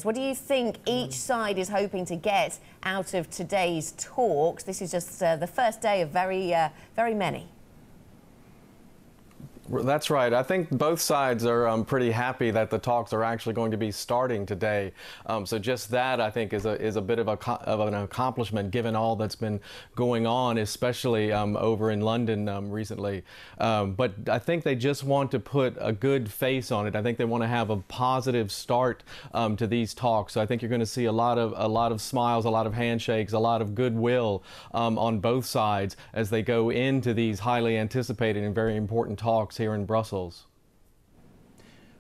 What do you think each side is hoping to get out of today's talks? This is just the first day of very many. That's right. I think both sides are pretty happy that the talks are actually going to be starting today. So just that, I think, is a bit of an accomplishment given all that's been going on, especially over in London recently. But I think they just want to put a good face on it. I think they want to have a positive start to these talks. So I think you're going to see a lot of smiles, a lot of handshakes, a lot of goodwill on both sides as they go into these highly anticipated and very important talks here in Brussels.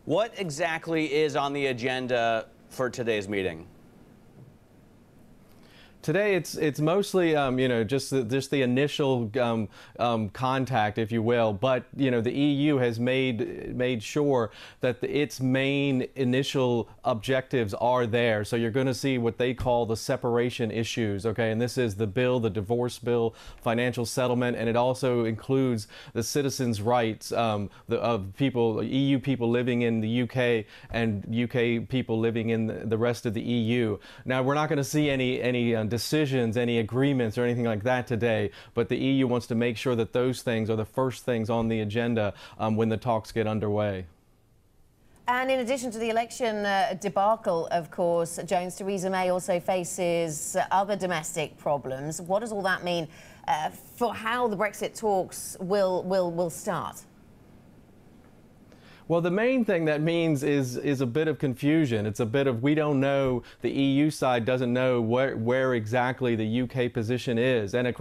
What exactly is on the agenda for today's meeting? Today, it's mostly just the initial contact, if you will. But the EU has made sure that its main initial objectives are there. So you're going to see what they call the separation issues. Okay, and this is the bill, the divorce bill, financial settlement, and it also includes the citizens' rights of people, EU people living in the UK and UK people living in the rest of the EU. Now, we're not going to see any decisions, any agreements or anything like that today, but the EU wants to make sure that those things are the first things on the agenda when the talks get underway. And in addition to the election debacle, of course, Jones, Theresa May also faces other domestic problems. What does all that mean for how the Brexit talks will start? Well, the main thing that means is a bit of confusion. It's a bit of we don't know. The EU side doesn't know where exactly the UK position is, and of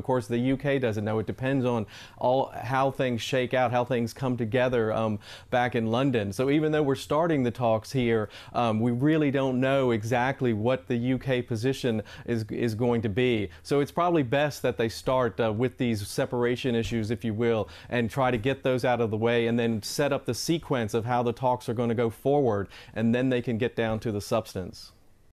course the UK doesn't know. It depends on how things shake out, how things come together back in London. So even though we're starting the talks here, we really don't know exactly what the UK position is going to be. So it's probably best that they start with these separation issues, if you will, and try to get those out of the way, and then set up the sequence of how the talks are going to go forward, and then they can get down to the substance.